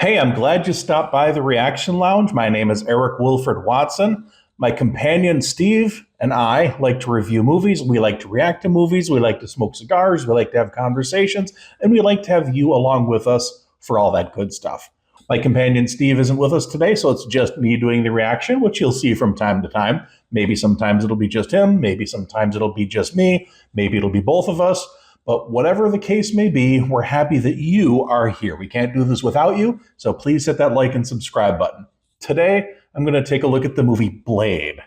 Hey, I'm glad you stopped by the Reaction Lounge. My name is Eric Wilfred Watson. My companion Steve and I like to review movies. We like to react to movies. We like to smoke cigars. We like to have conversations. And we like to have you along with us for all that good stuff. My companion Steve isn't with us today, so it's just me doing the reaction, which you'll see from time to time. Maybe sometimes it'll be just him. Maybe sometimes it'll be just me. Maybe it'll be both of us. But whatever the case may be, we're happy that you are here. We can't do this without you, so please hit that like and subscribe button. Today, I'm going to take a look at the movie Blade.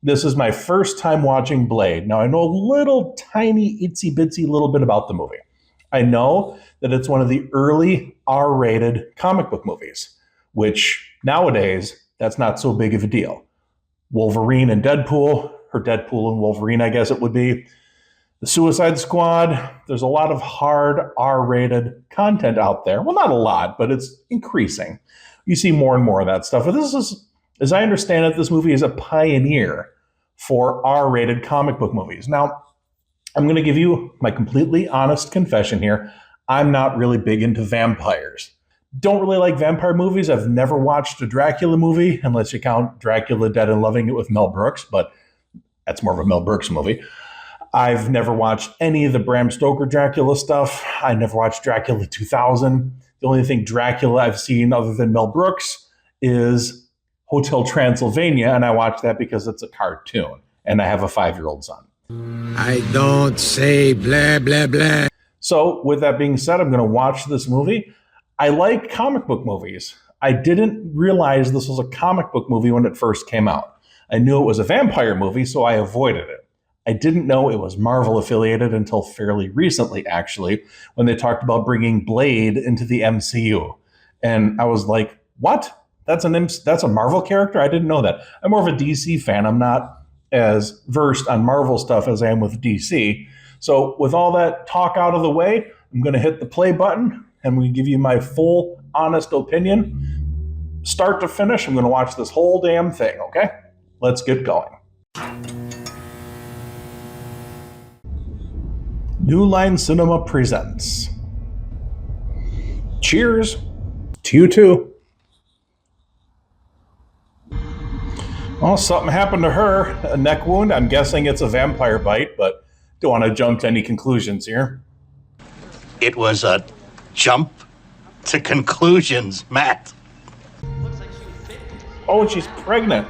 This is my first time watching Blade. Now, I know a little tiny, itsy bitsy little bit about the movie. I know that it's one of the early R-rated comic book movies, which nowadays, that's not so big of a deal. Wolverine and Deadpool, or Deadpool and Wolverine, I guess it would be. The Suicide Squad, there's a lot of hard R-rated content out there. Well, not a lot, but it's increasing. You see more and more of that stuff. But this is, as I understand it, this movie is a pioneer for R-rated comic book movies. Now, I'm going to give you my completely honest confession here. I'm not really big into vampires. Don't really like vampire movies. I've never watched a Dracula movie, unless you count Dracula Dead and Loving It with Mel Brooks, but that's more of a Mel Brooks movie. I've never watched any of the Bram Stoker Dracula stuff. I never watched Dracula 2000. The only thing Dracula I've seen other than Mel Brooks is Hotel Transylvania, and I watched that because it's a cartoon, and I have a 5-year-old son. I don't say blah, blah, blah. So with that being said, I'm going to watch this movie. I like comic book movies. I didn't realize this was a comic book movie when it first came out. I knew it was a vampire movie, so I avoided it. I didn't know it was Marvel affiliated until fairly recently, actually, when they talked about bringing Blade into the MCU. And I was like, what? That's a Marvel character? I didn't know that. I'm more of a DC fan. I'm not as versed on Marvel stuff as I am with DC. So with all that talk out of the way, I'm going to hit the play button and we give you my full, honest opinion. Start to finish, I'm going to watch this whole damn thing, okay? Let's get going. New Line Cinema presents. Cheers to you too. Well, something happened to her. A neck wound. I'm guessing it's a vampire bite, but don't want to jump to any conclusions here. It was a jump to conclusions, Matt. Oh, she's pregnant.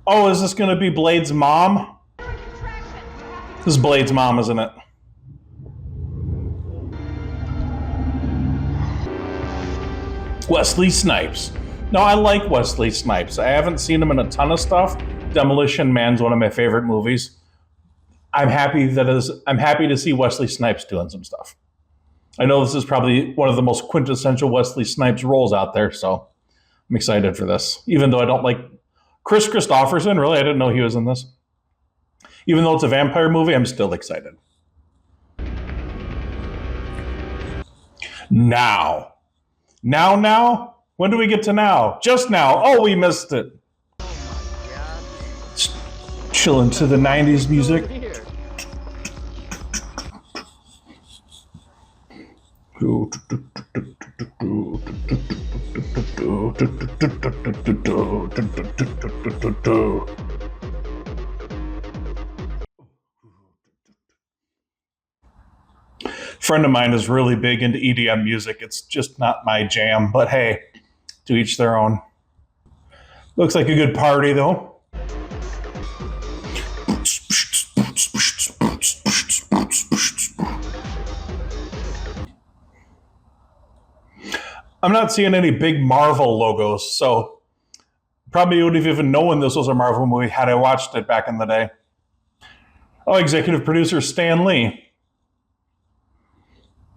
Oh, is this going to be Blade's mom? This is Blade's mom, isn't it? Wesley Snipes. No, I like Wesley Snipes. I haven't seen him in a ton of stuff. Demolition Man's one of my favorite movies. I'm happy to see Wesley Snipes doing some stuff. I know this is probably one of the most quintessential Wesley Snipes roles out there, so I'm excited for this. Even though I don't like Chris Christopherson, really, I didn't know he was in this. Even though it's a vampire movie, I'm still excited. Now. Now? When do we get to now? Just now. Oh, we missed it. Chilling to the 90s music. Friend of mine is really big into EDM music. It's just not my jam, but hey, to each their own. Looks like a good party, though. I'm not seeing any big Marvel logos, so probably would have even known this was a Marvel movie had I watched it back in the day. Oh, executive producer Stan Lee.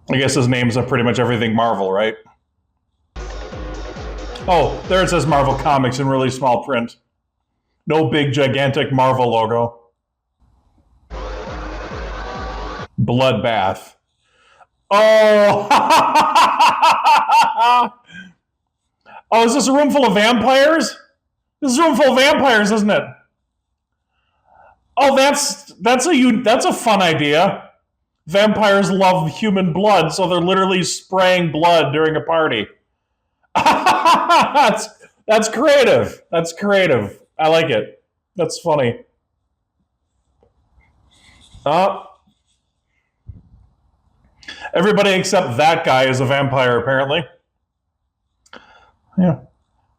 I guess his name's on pretty much everything Marvel, right? Oh, there it says Marvel Comics in really small print. No big, gigantic Marvel logo. Bloodbath. Oh! Oh, is this a room full of vampires? This is a room full of vampires, isn't it? Oh, that's a fun idea. Vampires love human blood, so they're literally spraying blood during a party. That's creative. That's creative. I like it. That's funny. Uh, everybody except that guy is a vampire, apparently. Yeah.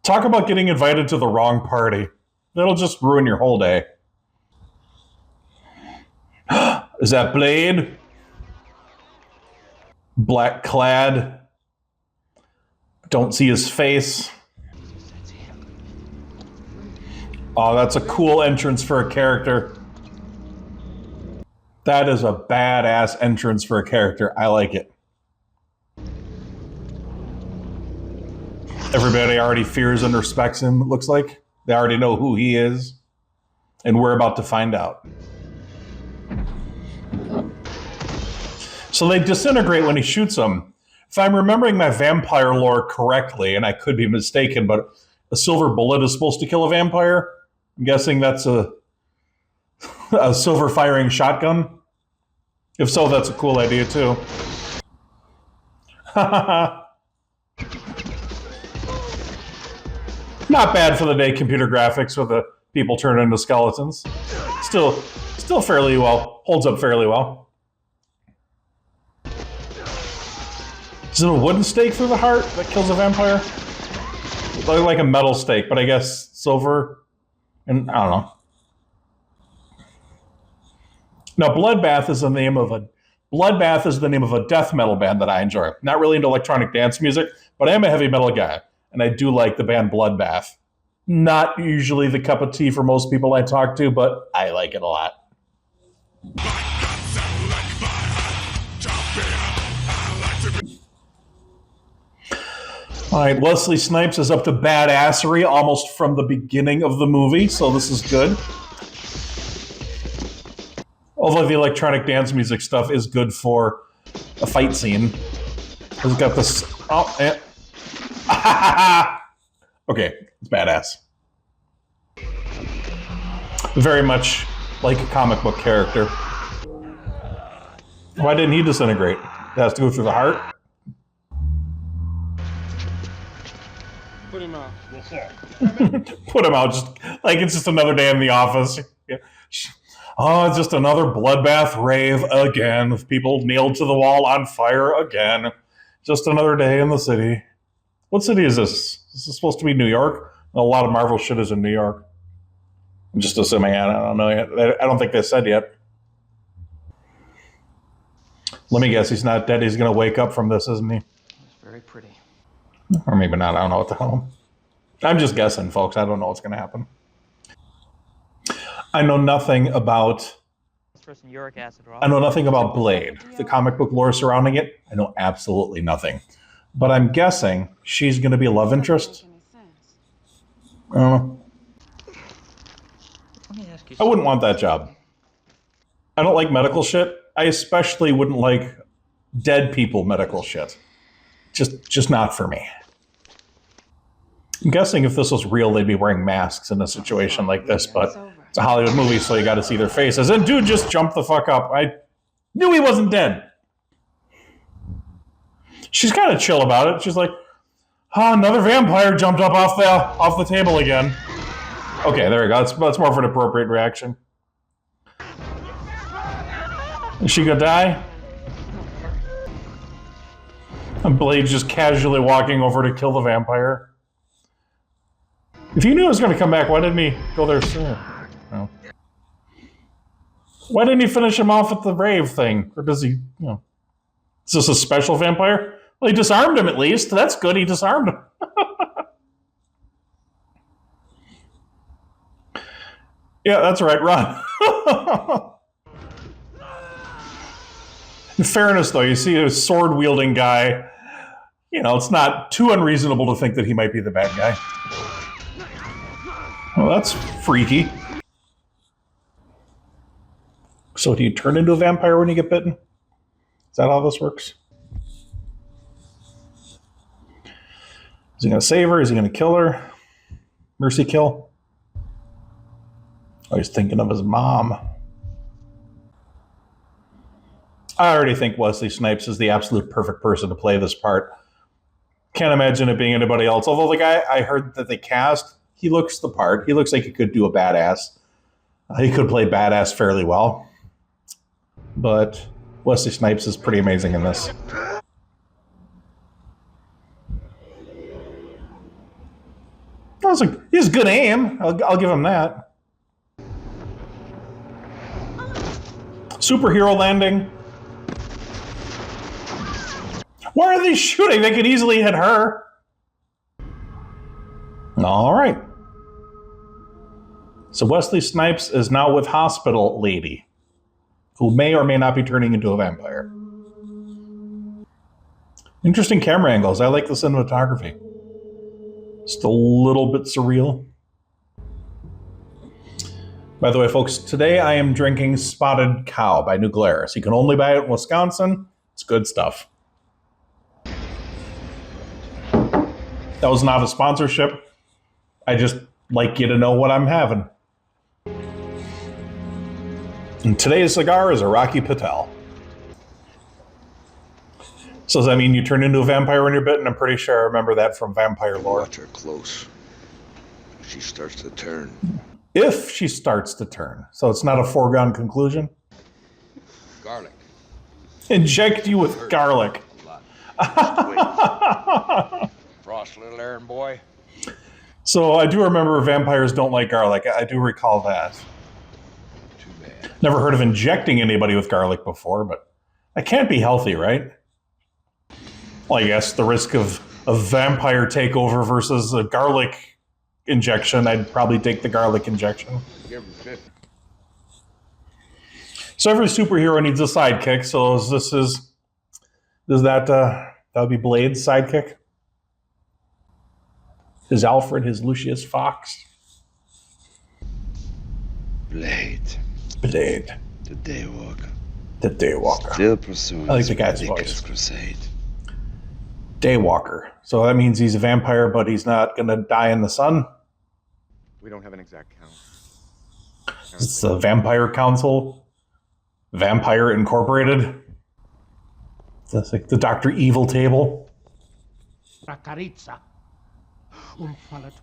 Talk about getting invited to the wrong party. That'll just ruin your whole day. Is that Blade? Black clad. Don't see his face. Oh, that's a cool entrance for a character. That is a badass entrance for a character. I like it. Everybody already fears and respects him, it looks like. They already know who he is. And we're about to find out. So they disintegrate when he shoots them. If I'm remembering my vampire lore correctly, and I could be mistaken, but a silver bullet is supposed to kill a vampire. I'm guessing that's a silver firing shotgun. If so, that's a cool idea too. Not bad for the day computer graphics with the people turned into skeletons. Still fairly well. Holds up fairly well. Is it a wooden stake through the heart that kills a vampire? Like a metal stake, but I guess silver. And I don't know. Now, Bloodbath is the name of a death metal band that I enjoy. Not really into electronic dance music, but I am a heavy metal guy, and I do like the band Bloodbath. Not usually the cup of tea for most people I talk to, but I like it a lot. All right, Wesley Snipes is up to badassery almost from the beginning of the movie, so this is good. Although the electronic dance music stuff is good for a fight scene. He's got this. Oh, okay, it's badass. Very much like a comic book character. Why didn't he disintegrate? It has to go through the heart. Put him out. Put him out, just like it's just another day in the office. Oh, it's just another bloodbath rave again, with people nailed to the wall on fire again. Just another day in the city. What city is this? Is this supposed to be New York? A lot of Marvel shit is in New York. I'm just assuming. I don't know yet. I don't think they said yet. Let me guess, he's not dead. He's going to wake up from this, isn't he? It's very pretty. Or maybe not. I don't know what the hell. I'm just guessing, folks. I don't know what's going to happen. I know nothing about Blade. The comic book lore surrounding it, I know absolutely nothing. But I'm guessing she's going to be a love interest. I don't know. I wouldn't want that job. I don't like medical shit. I especially wouldn't like dead people medical shit. Just not for me. I'm guessing if this was real, they'd be wearing masks in a situation like this, but it's a Hollywood movie, so you got to see their faces. And dude just jumped the fuck up. I knew he wasn't dead. She's kind of chill about it. She's like, oh, another vampire jumped up off the table again. Okay, there we go. That's more of an appropriate reaction. Is she gonna die? And Blade's just casually walking over to kill the vampire. If he knew it was going to come back, why didn't he go there sooner? No. Why didn't he finish him off at the rave thing? Or does he, is this a special vampire? Well, he disarmed him at least. That's good, he disarmed him. Yeah, that's right, run. In fairness, though, you see a sword-wielding guy, it's not too unreasonable to think that he might be the bad guy. Well, that's freaky. So do you turn into a vampire when you get bitten? Is that how this works? Is he going to save her? Is he going to kill her? Mercy kill? Oh, he's thinking of his mom. I already think Wesley Snipes is the absolute perfect person to play this part. Can't imagine it being anybody else. Although the guy I heard that they cast, he looks the part. He looks like he could do a badass. He could play badass fairly well. But Wesley Snipes is pretty amazing in this. He has good aim. I'll give him that. Superhero landing. Why are they shooting? They could easily hit her. All right. So Wesley Snipes is now with Hospital Lady, who may or may not be turning into a vampire. Interesting camera angles. I like the cinematography. Just a little bit surreal. By the way, folks, today I am drinking Spotted Cow by New Glarus. You can only buy it in Wisconsin. It's good stuff. That was not a sponsorship. I just like you to know what I'm having. And today's cigar is a Rocky Patel. So does that mean you turn into a vampire when you're bitten? I'm pretty sure I remember that from vampire lore. Watch her close. She starts to turn. If she starts to turn. So it's not a foregone conclusion? Garlic. Inject you with garlic. Frost, little errand boy. So I do remember vampires don't like garlic. I do recall that. Too bad. Never heard of injecting anybody with garlic before, but that can't be healthy, right? Well, I guess the risk of a vampire takeover versus a garlic injection, I'd probably take the garlic injection. Give him 50. So every superhero needs a sidekick. So that would be Blade's sidekick? His Alfred, his Lucius Fox? Blade. Blade. The Daywalker. The Daywalker. Still pursuing I like the guy's ridiculous voice. crusade. Daywalker. So that means he's a vampire, but he's not going to die in the sun? We don't have an exact count. It's the Vampire Council? Vampire Incorporated? That's like the Dr. Evil table?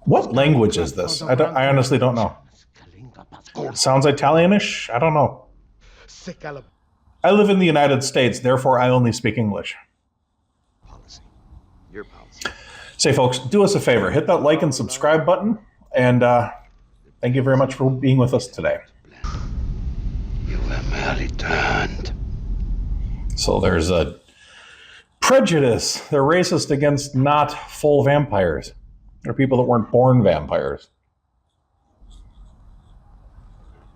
What language is this? I honestly don't know. It sounds Italianish? I don't know. I live in the United States, therefore I only speak English. Policy. Your policy. Say, folks, do us a favor. Hit that like and subscribe button. And thank you very much for being with us today. You were merely turned. So there's a prejudice. They're racist against not full vampires. They're people that weren't born vampires.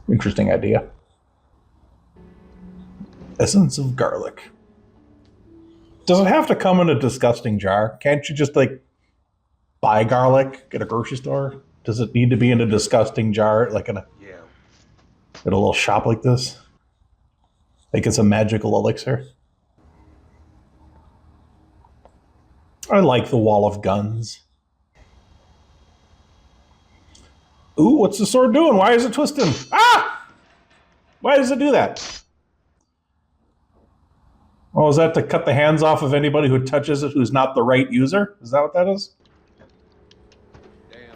Interesting idea. Essence of garlic. Does it have to come in a disgusting jar? Can't you just buy garlic at a grocery store? Does it need to be in a disgusting jar, like at a little shop like this? Like it's a magical elixir? I like the wall of guns. Ooh, what's the sword doing? Why is it twisting? Ah! Why does it do that? Oh, is that to cut the hands off of anybody who touches it who's not the right user? Is that what that is?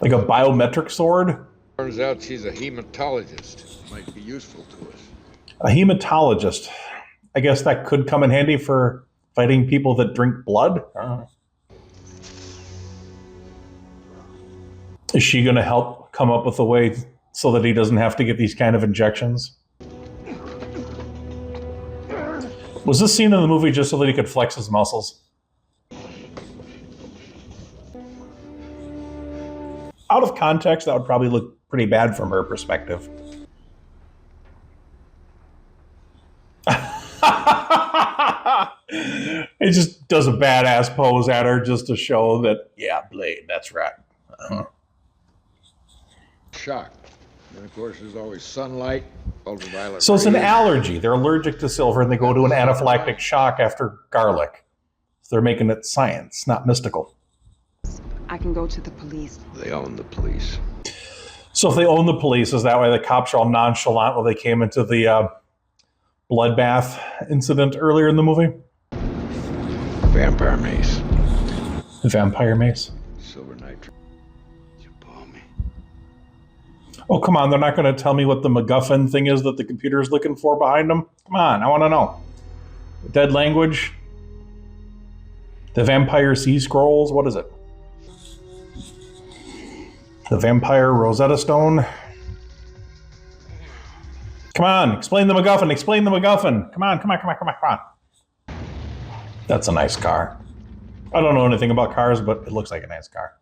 Like a biometric sword? Turns out she's a hematologist. Might be useful to us. A hematologist. I guess that could come in handy for fighting people that drink blood? I don't know. Is she going to help come up with a way so that he doesn't have to get these kind of injections? Was this scene in the movie just so that he could flex his muscles? Out of context, that would probably look pretty bad from her perspective. He just does a badass pose at her just to show that, yeah, Blade, that's right. Shock. And of course, there's always sunlight, ultraviolet. So it's an rays. allergy. They're allergic to silver and they go to an anaphylactic shock after garlic. So they're making it science, not mystical. I can go to the police. They own the police. So if they own the police, is that why the cops are all nonchalant when they came into the bloodbath incident earlier in the movie? Vampire mace. Vampire mace. Silver nitrate. You bore me. Oh, come on. They're not going to tell me what the MacGuffin thing is that the computer is looking for behind them? Come on. I want to know. Dead language? The Vampire Sea Scrolls? What is it? The Vampire Rosetta Stone? Come on. Explain the MacGuffin. Explain the MacGuffin. Come on. Come on. Come on. Come on. Come on. That's a nice car. I don't know anything about cars, but it looks like a nice car.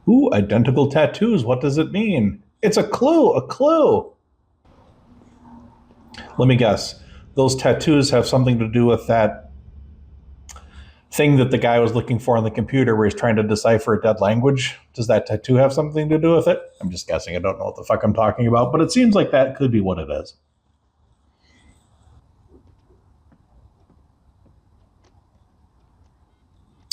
Ooh, identical tattoos. What does it mean? It's a clue. A clue. Let me guess. Those tattoos have something to do with that thing that the guy was looking for on the computer where he's trying to decipher a dead language. Does that tattoo have something to do with it? I'm just guessing. I don't know what the fuck I'm talking about, but it seems like that could be what it is.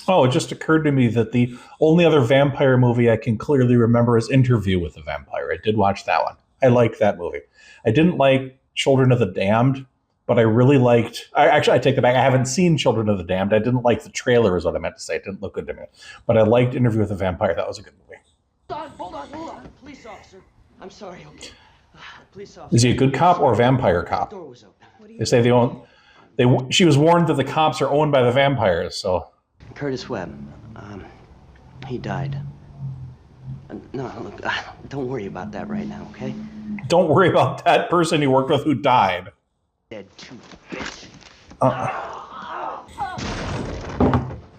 Oh, it just occurred to me that the only other vampire movie I can clearly remember is Interview with the Vampire. I did watch that one. I liked that movie. I didn't like Children of the Damned, but I really liked... I take it back. I haven't seen Children of the Damned. I didn't like the trailer is what I meant to say. It didn't look good to me. But I liked Interview with the Vampire. That was a good movie. Hold on. Police officer. I'm sorry, okay. Police officer. Is he a good cop or a vampire cop? The door was open. They say she was warned that the cops are owned by the vampires, so... Curtis Webb. He died. No, look, don't worry about that right now, okay? Don't worry about that person you worked with who died. Dead too, bitch.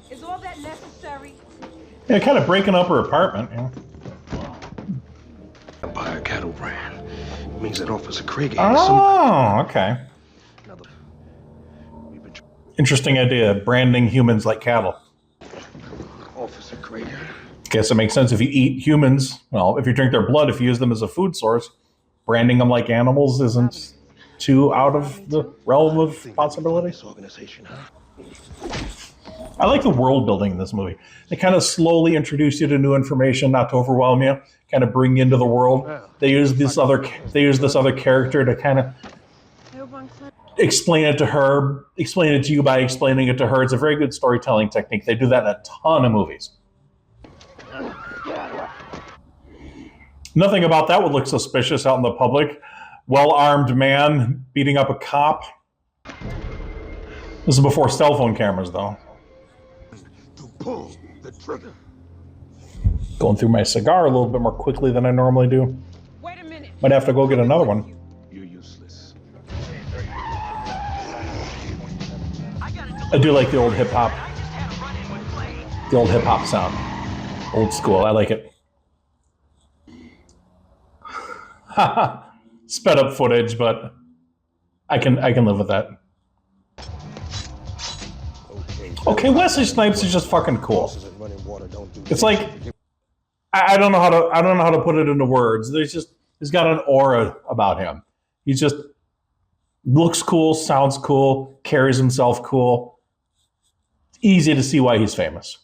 Is all that necessary? Yeah, kind of breaking up her apartment. Yeah. Empire cattle brand means that Officer Craig Okay. another. We've been Interesting idea, branding humans like cattle. Officer Craig. Guess it makes sense if you eat humans. Well, if you drink their blood, if you use them as a food source, branding them like animals isn't too out of the realm of possibility. This organization, huh? I like the world building in this movie. They kind of slowly introduce you to new information, not to overwhelm you, kind of bring you into the world. They use this other character to kind of explain it to her, explain it to you by explaining it to her. It's a very good storytelling technique. They do that in a ton of movies. Nothing about that would look suspicious out in the public. Well-armed man beating up a cop. This is before cell phone cameras, though. To pull the trigger. Going through my cigar a little bit more quickly than I normally do. Wait a minute. Might have to go get another one. You're useless. I do like the old hip-hop. The old hip-hop sound. Old school. I like it. Sped up footage, but I can live with that. Okay, Wesley Snipes is just fucking cool. It's like I don't know how to put it into words. He's got an aura about him. He just looks cool, sounds cool, carries himself cool. It's easy to see why he's famous.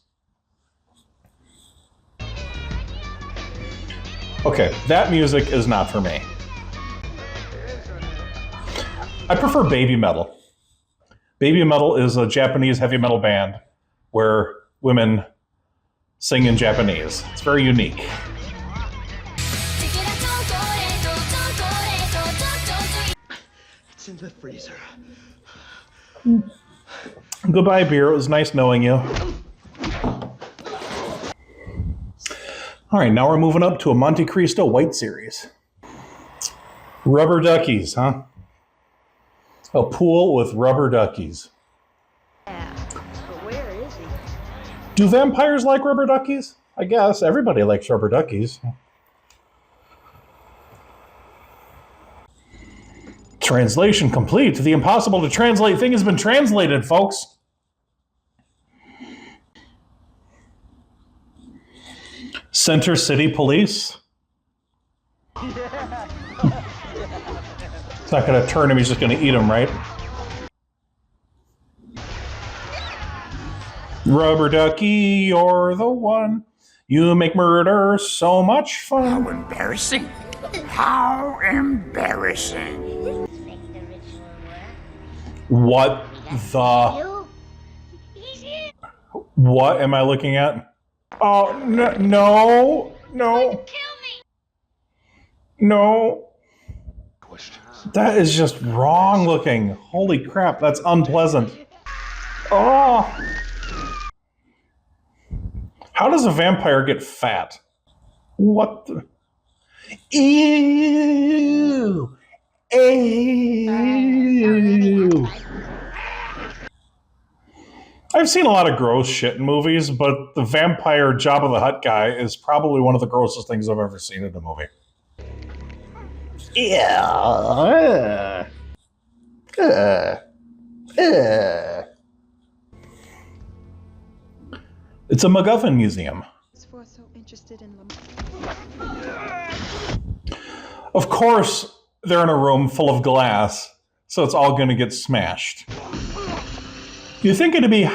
Okay, that music is not for me. I prefer baby metal. Baby metal is a Japanese heavy metal band where women sing in Japanese. It's very unique. It's in the freezer. Goodbye, beer. It was nice knowing you. All right, now we're moving up to a Monte Cristo White Series. Rubber duckies, huh? A pool with rubber duckies. Yeah, but where is he? Do vampires like rubber duckies? I guess everybody likes rubber duckies. Translation complete. The impossible to translate thing has been translated, folks. Center City Police. It's not going to turn him, he's just going to eat him, right? Rubber ducky, you're the one. You make murder so much fun. How embarrassing. How embarrassing. What the... What am I looking at? Oh, no. No. That is just wrong looking. Holy crap, that's unpleasant. Oh. How does a vampire get fat? What the... Ew. Ew. I've seen a lot of gross shit in movies, but the vampire Jabba the Hutt guy is probably one of the grossest things I've ever seen in a movie. Yeah. It's a MacGuffin museum. Of course, they're in a room full of glass, so it's all going to get smashed. You think it'd be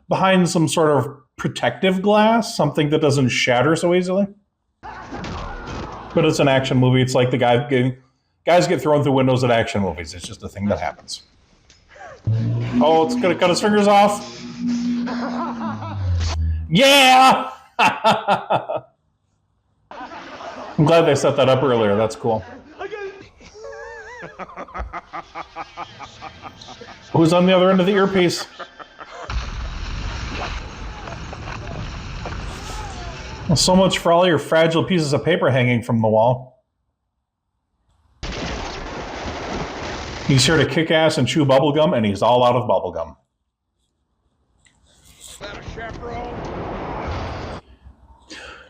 behind some sort of protective glass, something that doesn't shatter so easily? But it's an action movie. It's like the guys get thrown through windows at action movies. It's just a thing that happens. Oh, it's going to cut his fingers off. Yeah! I'm glad they set that up earlier. That's cool. Who's on the other end of the earpiece? Well, so much for all your fragile pieces of paper hanging from the wall. He's here to kick ass and chew bubblegum, and he's all out of bubblegum.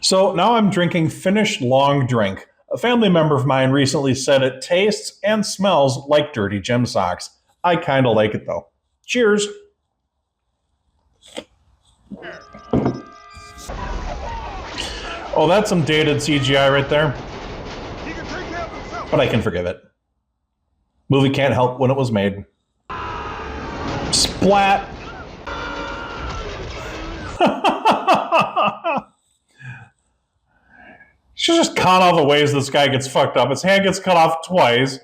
So now I'm drinking finished long drink. A family member of mine recently said it tastes and smells like dirty gym socks. I kind of like it though. Cheers. Oh, that's some dated CGI right there. But I can forgive it. Movie can't help when it was made. Splat. Should just count all the ways this guy gets fucked up. His hand gets cut off twice.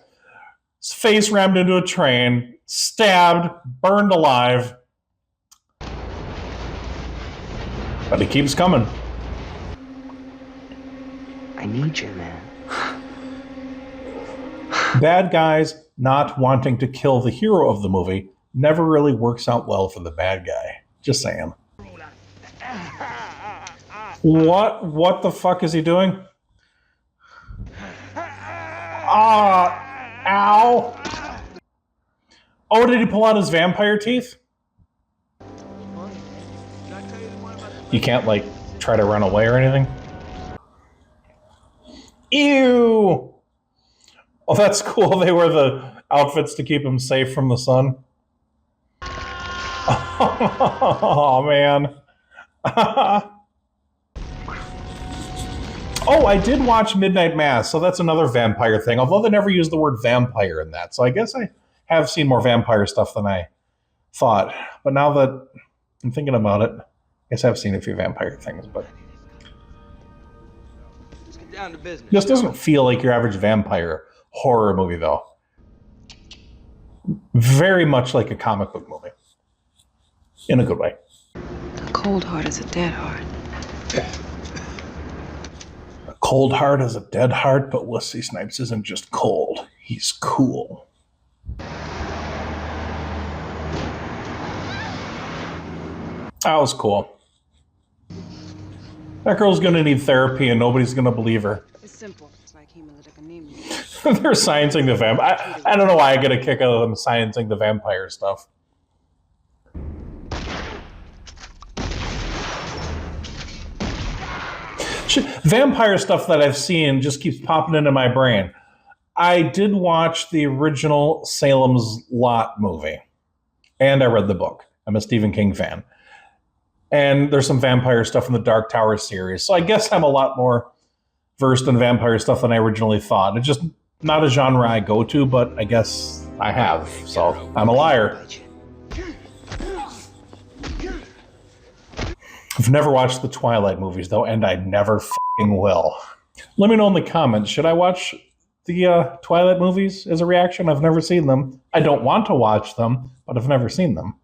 His face rammed into a train. Stabbed. Burned alive. But he keeps coming. I need you, man. Bad guys not wanting to kill the hero of the movie never really works out well for the bad guy. Just saying. What the fuck is he doing? Ow. Oh, did he pull out his vampire teeth? You can't, like, try to run away or anything? Ew! Oh, that's cool. They wear the outfits to keep him safe from the sun. Oh, man. Oh, I did watch Midnight Mass, so that's another vampire thing, although they never used the word vampire in that. So I guess I have seen more vampire stuff than I thought. But now that I'm thinking about it, I guess I've seen a few vampire things, but Let's get down to business. this doesn't feel like your average vampire horror movie, though. Very much like a comic book movie. In a good way. A cold heart is a dead heart. A cold heart is a dead heart, but Wesley Snipes isn't just cold. He's cool. That was cool. That girl's gonna need therapy and nobody's gonna believe her. It's simple. It's like hemolytic anemia. They're sciencing the vampire. I don't know why I get a kick out of them sciencing the vampire stuff. Vampire stuff that I've seen just keeps popping into my brain. I did watch the original Salem's Lot movie, and I read the book. I'm a Stephen King fan. And there's some vampire stuff in the Dark Tower series. So I guess I'm a lot more versed in vampire stuff than I originally thought. It's just not a genre I go to, but I guess I have. So I'm a liar. I've never watched the Twilight movies, though, and I never f***ing will. Let me know in the comments, should I watch the Twilight movies as a reaction. I've never seen them. I don't want to watch them, but I've never seen them.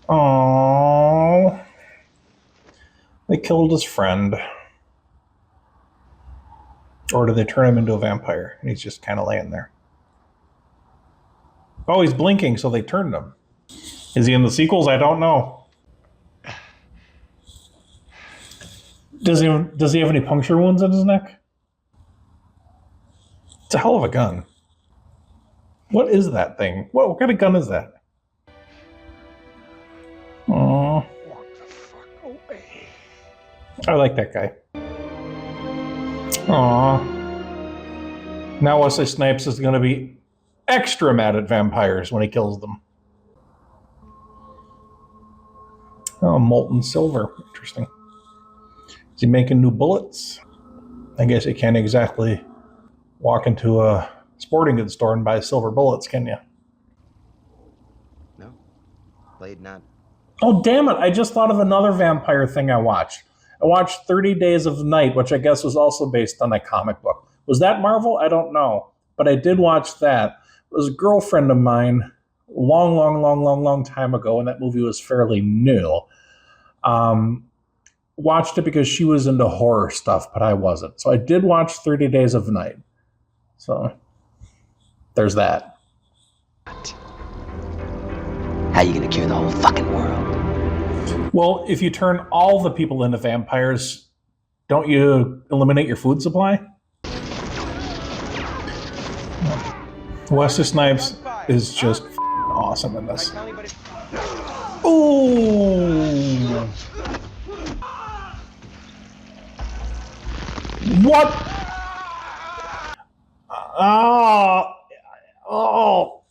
Oh, they killed his friend. Or did they turn him into a vampire? And he's just kind of laying there. Oh, he's blinking, so they turned him. Is he in the sequels? I don't know. Does he have any puncture wounds in his neck? It's a hell of a gun. What is that thing? What kind of gun is that? Oh, Walk the fuck away. I like that guy. Aw. Now Wesley Snipes is going to be extra mad at vampires when he kills them. Oh, molten silver. Interesting. Is he making new bullets? I guess you can't exactly walk into a sporting goods store and buy silver bullets, can you? No. Blade not. Oh, damn it. I just thought of another vampire thing I watched. I watched 30 Days of Night, which I guess was also based on a comic book. Was that Marvel? I don't know. But I did watch that. It was a girlfriend of mine long time ago, and that movie was fairly new. Watched it because she was into horror stuff, but I wasn't. So I did watch 30 Days of Night. So there's that. How you gonna cure the whole fucking world? Well, if you turn all the people into vampires, don't you eliminate your food supply? Wesley Snipes is just awesome in this. Ooh! What? Ah! Oh!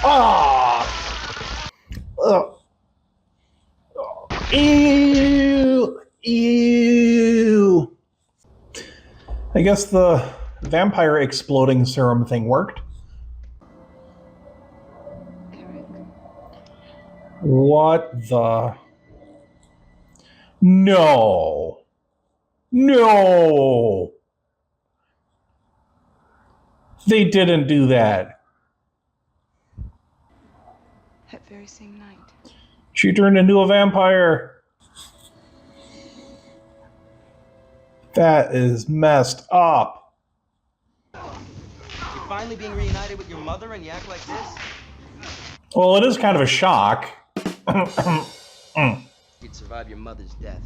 Ah! Ew! Ew! I guess the vampire exploding serum thing worked. Eric, What the? No! No! They didn't do that. that very same night. She turned into a vampire. That is messed up. You're finally being reunited with your mother and you act like this? Well, it is kind of a shock. You'd survive your mother's death.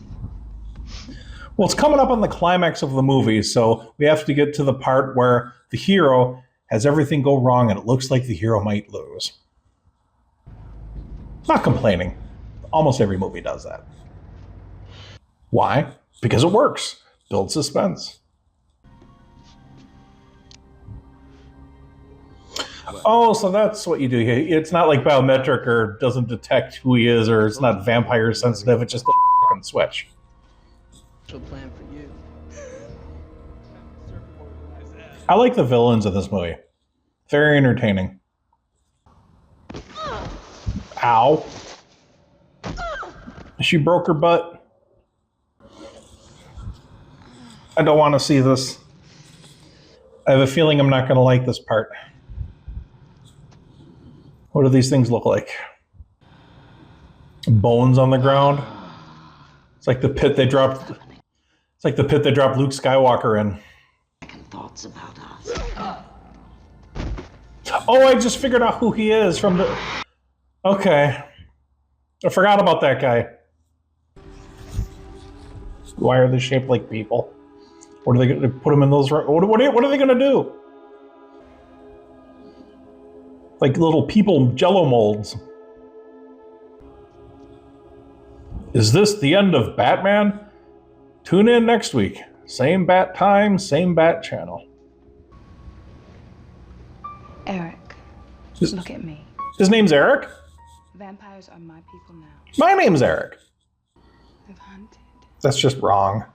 Well, it's coming up on the climax of the movie, so we have to get to the part where the hero has everything go wrong and it looks like the hero might lose. Not complaining. Almost every movie does that. Why? Because it works. Builds suspense. Oh, so that's what you do here. It's not like biometric or doesn't detect who he is or it's not vampire sensitive. It's just a fucking switch. Plan for you. I like the villains in this movie. Very entertaining. Ow. She broke her butt. I don't want to see this. I have a feeling I'm not going to like this part. What do these things look like? Bones on the ground? It's like the pit they dropped. It's like the pit they dropped Luke Skywalker in. Thoughts about us. Oh, I just figured out who he is from the... Okay. I forgot about that guy. Why are they shaped like people? What are they going to put them in those... What are they going to do? Like little people Jello molds. Is this the end of Batman? Tune in next week. Same bat time, same bat channel. Eric, look at me. His name's Eric? Vampires are my people now. My name's Eric. They've hunted. That's just wrong.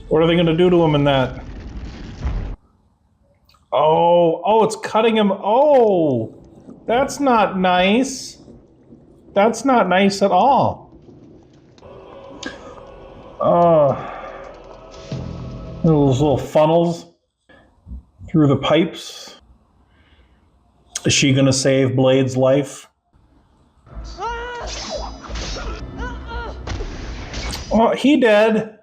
What are they going to do to him in that? Oh, it's cutting him. Oh, that's not nice. That's not nice at all. Those little funnels through the pipes. Is she gonna save Blade's life? Oh, he dead.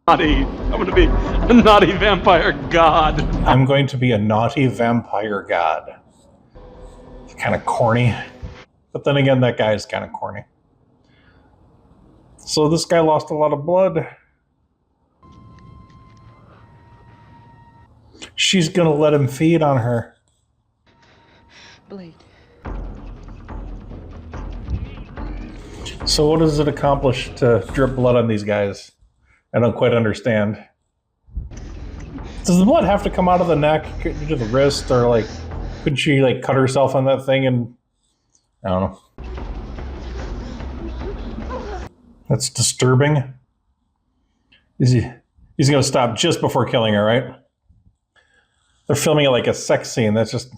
Naughty. I'm gonna be a naughty vampire god. I'm going to be a naughty vampire god. It's kind of corny. But then again, that guy is kind of corny. So this guy lost a lot of blood. She's gonna let him feed on her. Blade. So what does it accomplish to drip blood on these guys? I don't quite understand. Does the blood have to come out of the neck to the wrist, or like, could she like cut herself on that thing and I don't know. That's disturbing. He's gonna stop just before killing her, right? They're filming it like a sex scene. That's just...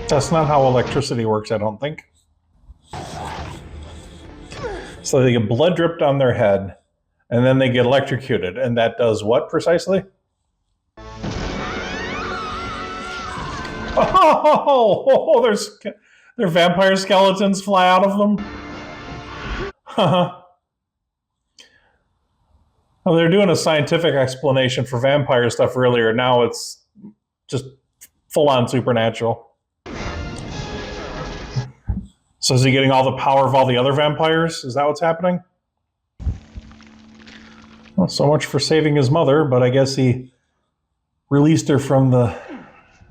That's not how electricity works, I don't think. So they get blood dripped on their head, and then they get electrocuted. And that does what precisely? Oh, their vampire skeletons fly out of them. Well, they're doing a scientific explanation for vampire stuff earlier. Now it's just full-on supernatural. So is he getting all the power of all the other vampires? Is that what's happening? Well, so much for saving his mother, but I guess he released her from the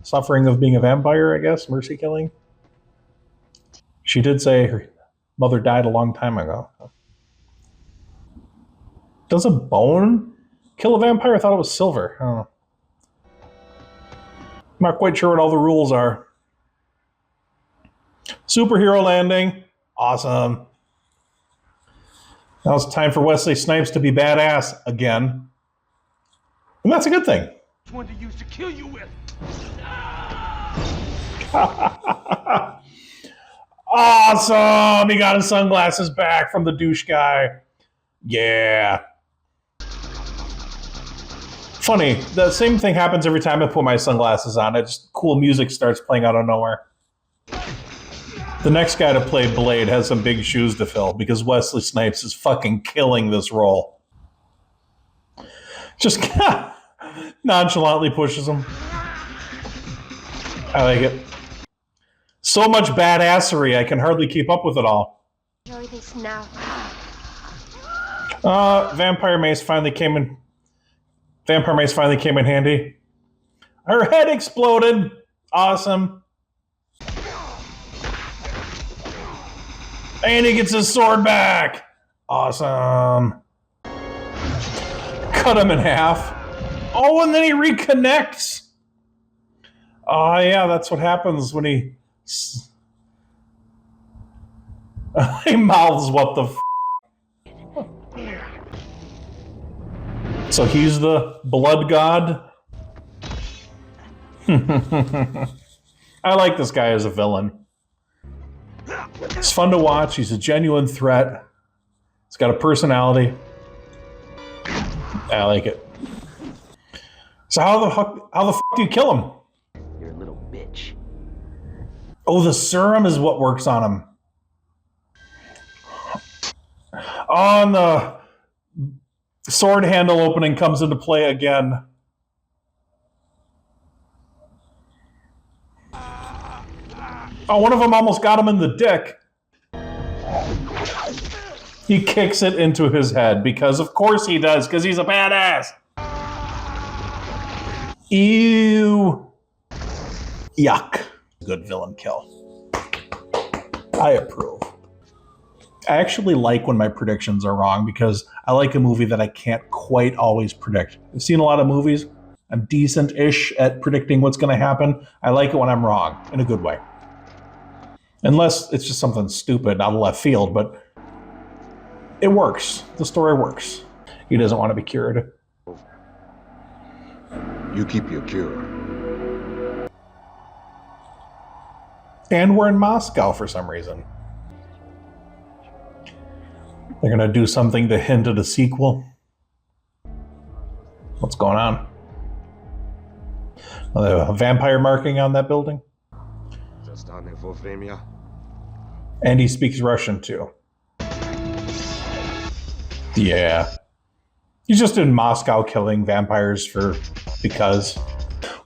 suffering of being a vampire, I guess, mercy killing. She did say her mother died a long time ago. Does a bone kill a vampire? I thought it was silver. I don't know. I'm not quite sure what all the rules are. Superhero landing. Awesome. Now it's time for Wesley Snipes to be badass again. And that's a good thing. Which one to use to kill you with? Awesome! He got his sunglasses back from the douche guy. Yeah. Funny, the same thing happens every time I put my sunglasses on. It's cool music starts playing out of nowhere. The next guy to play Blade has some big shoes to fill because Wesley Snipes is fucking killing this role. Just nonchalantly pushes him. I like it. So much badassery, I can hardly keep up with it all. Enjoy this now. Vampire mace finally came in. Vampire mace finally came in handy. Her head exploded. Awesome. And he gets his sword back. Awesome. Cut him in half. Oh, and then he reconnects. Oh, yeah, that's what happens when he... he mouths what the f***. So he's the blood god? I like this guy as a villain. It's fun to watch. He's a genuine threat. He's got a personality. I like it. So how the fuck do you kill him? You're a little bitch. Oh, the serum is what works on him. Oh, and the sword handle opening comes into play again. Oh, one of them almost got him in the dick. He kicks it into his head because of course he does, because he's a badass. Ew. Yuck. Good villain kill. I approve. I actually like when my predictions are wrong because I like a movie that I can't quite always predict. I've seen a lot of movies. I'm decent-ish at predicting what's going to happen. I like it when I'm wrong, in a good way. Unless it's just something stupid out of left field, but it works. The story works. He doesn't want to be cured. You keep your cure. And we're in Moscow for some reason. They're going to do something to hint at a sequel. What's going on? Oh, they have a vampire marking on that building? And he speaks Russian too. Yeah. He's just in Moscow killing vampires because.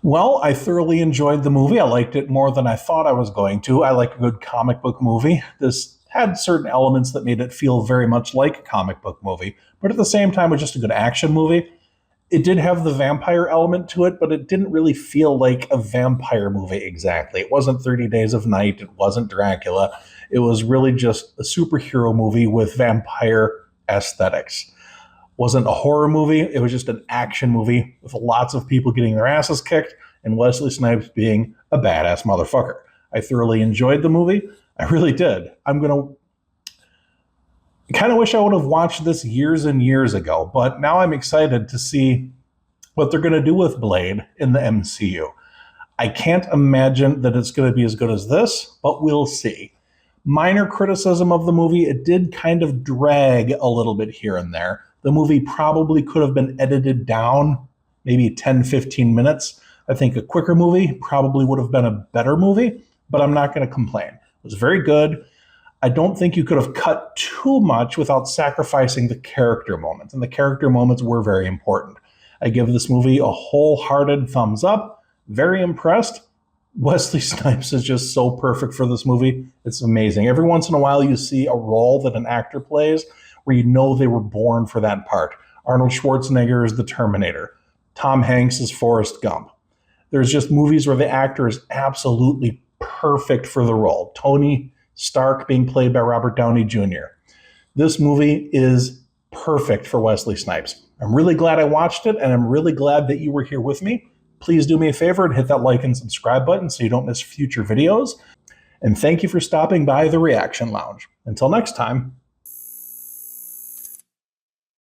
Well, I thoroughly enjoyed the movie. I liked it more than I thought I was going to. I like a good comic book movie. This had certain elements that made it feel very much like a comic book movie, but at the same time, it was just a good action movie. It did have the vampire element to it, but it didn't really feel like a vampire movie exactly. It wasn't 30 Days of Night. It wasn't Dracula. It was really just a superhero movie with vampire aesthetics. Wasn't a horror movie. It was just an action movie with lots of people getting their asses kicked and Wesley Snipes being a badass motherfucker. I thoroughly enjoyed the movie. I really did. I kind of wish I would have watched this years and years ago, but now I'm excited to see what they're going to do with Blade in the MCU. I can't imagine that it's going to be as good as this, but we'll see. Minor criticism of the movie, it did kind of drag a little bit here and there. The movie probably could have been edited down maybe 10, 15 minutes. I think a quicker movie probably would have been a better movie, but I'm not going to complain. It was very good. I don't think you could have cut too much without sacrificing the character moments, and the character moments were very important. I give this movie a wholehearted thumbs up. Very impressed. Wesley Snipes is just so perfect for this movie. It's amazing. Every once in a while you see a role that an actor plays where you know they were born for that part. Arnold Schwarzenegger is the Terminator. Tom Hanks is Forrest Gump. There's just movies where the actor is absolutely perfect for the role. Tony Stark being played by Robert Downey Jr. This movie is perfect for Wesley Snipes. I'm really glad I watched it, and I'm really glad that you were here with me. Please do me a favor and hit that like and subscribe button so you don't miss future videos. And thank you for stopping by the Reaction Lounge. Until next time.